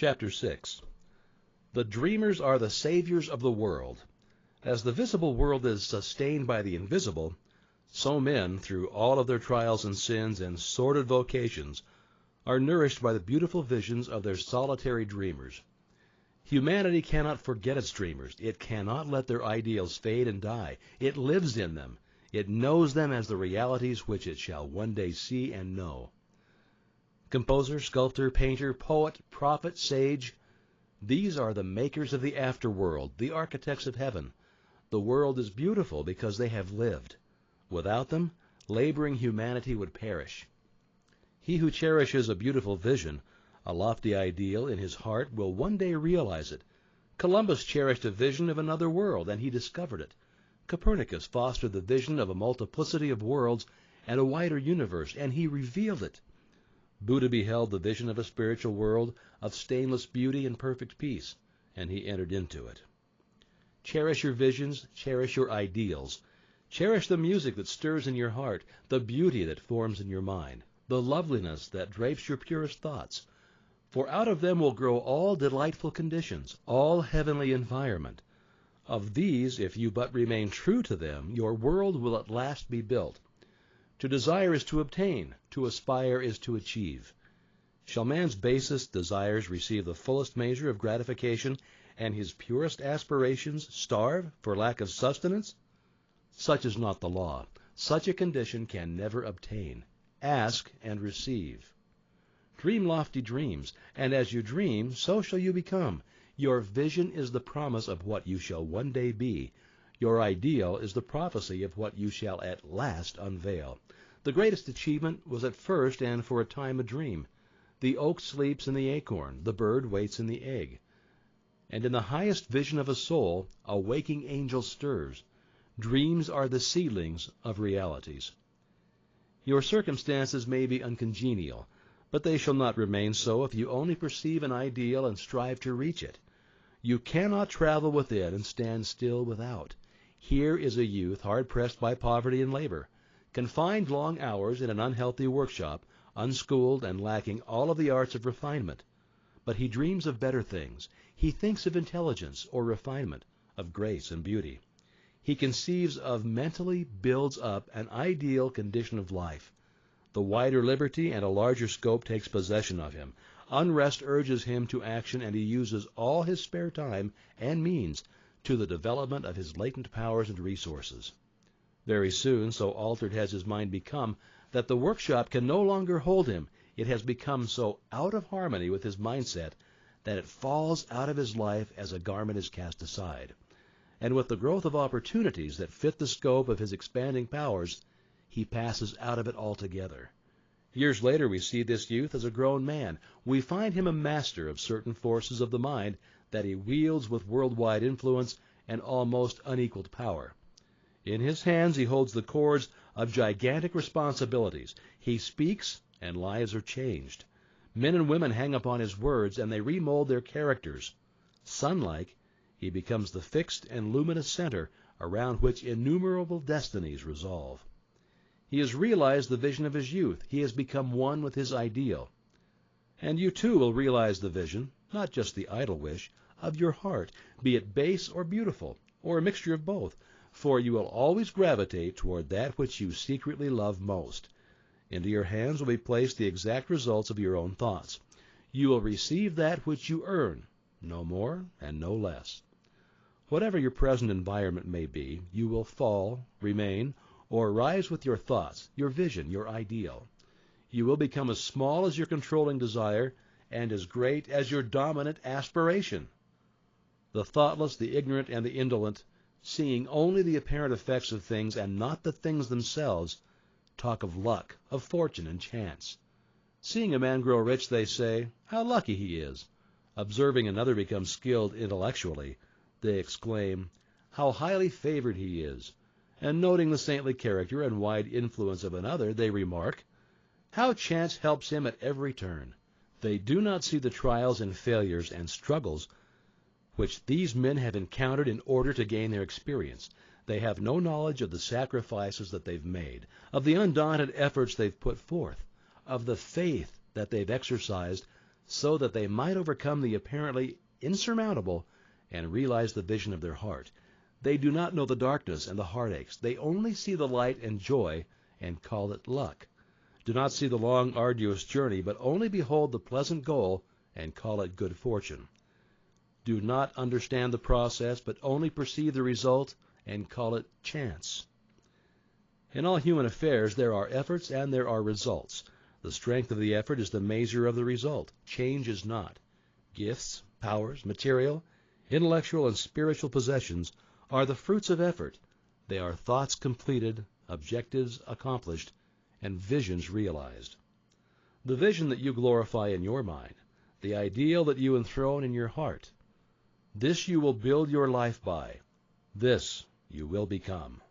Chapter 6. The dreamers are the saviors of the world. As the visible world is sustained by the invisible, so men, through all of their trials and sins and sordid vocations, are nourished by the beautiful visions of their solitary dreamers. Humanity cannot forget its dreamers. It cannot let their ideals fade and die. It lives in them. It knows them as the realities which it shall one day see and know. Composer, sculptor, painter, poet, prophet, sage, these are the makers of the afterworld, the architects of heaven. The world is beautiful because they have lived. Without them, laboring humanity would perish. He who cherishes a beautiful vision, a lofty ideal in his heart, will one day realize it. Columbus cherished a vision of another world, and he discovered it. Copernicus fostered the vision of a multiplicity of worlds and a wider universe, and he revealed it. Buddha beheld the vision of a spiritual world of stainless beauty and perfect peace, and he entered into it. Cherish your visions, cherish your ideals. Cherish the music that stirs in your heart, the beauty that forms in your mind, the loveliness that drapes your purest thoughts. For out of them will grow all delightful conditions, all heavenly environment. Of these, if you but remain true to them, your world will at last be built. To desire is to obtain, to aspire is to achieve. Shall man's basest desires receive the fullest measure of gratification, and his purest aspirations starve for lack of sustenance? Such is not the law. Such a condition can never obtain. Ask and receive. Dream lofty dreams, and as you dream, so shall you become. Your vision is the promise of what you shall one day be. Your ideal is the prophecy of what you shall at last unveil. The greatest achievement was at first and for a time a dream. The oak sleeps in the acorn, the bird waits in the egg. And in the highest vision of a soul, a waking angel stirs. Dreams are the seedlings of realities. Your circumstances may be uncongenial, but they shall not remain so if you only perceive an ideal and strive to reach it. You cannot travel within and stand still without. Here is a youth hard-pressed by poverty and labor, confined long hours in an unhealthy workshop, unschooled and lacking all of the arts of refinement. But he dreams of better things. He thinks of intelligence or refinement, of grace and beauty. He conceives of, mentally builds up an ideal condition of life. The wider liberty and a larger scope takes possession of him. Unrest urges him to action, and he uses all his spare time and means to the development of his latent powers and resources. Very soon, so altered has his mind become that the workshop can no longer hold him. It has become so out of harmony with his mindset that it falls out of his life as a garment is cast aside. And with the growth of opportunities that fit the scope of his expanding powers, he passes out of it altogether. Years later, we see this youth as a grown man. We find him a master of certain forces of the mind that he wields with worldwide influence and almost unequaled power. In his hands he holds the cords of gigantic responsibilities. He speaks, and lives are changed. Men and women hang upon his words, and they remold their characters. Sun-like, he becomes the fixed and luminous center around which innumerable destinies resolve. He has realized the vision of his youth. He has become one with his ideal. And you too will realize the vision, not just the idle wish, of your heart, be it base or beautiful, or a mixture of both, for you will always gravitate toward that which you secretly love most. Into your hands will be placed the exact results of your own thoughts. You will receive that which you earn, no more and no less. Whatever your present environment may be, you will fall, remain, or rise with your thoughts, your vision, your ideal. You will become as small as your controlling desire and as great as your dominant aspiration. The thoughtless, the ignorant, and the indolent, seeing only the apparent effects of things and not the things themselves, talk of luck, of fortune, and chance. Seeing a man grow rich, they say, "How lucky he is." Observing another become skilled intellectually, they exclaim, "How highly favored he is." And noting the saintly character and wide influence of another, they remark, "How chance helps him at every turn." They do not see the trials and failures and struggles which these men have encountered in order to gain their experience. They have no knowledge of the sacrifices that they've made, of the undaunted efforts they've put forth, of the faith that they've exercised so that they might overcome the apparently insurmountable and realize the vision of their heart. They do not know the darkness and the heartaches. They only see the light and joy and call it luck. Do not see the long, arduous journey, but only behold the pleasant goal and call it good fortune. Do not understand the process, but only perceive the result and call it chance. In all human affairs, there are efforts and there are results. The strength of the effort is the measure of the result. Change is not. Gifts, powers, material, intellectual, and spiritual possessions are the fruits of effort. They are thoughts completed, objectives accomplished, and visions realized. The vision that you glorify in your mind, the ideal that you enthrone in your heart, this you will build your life by. This you will become.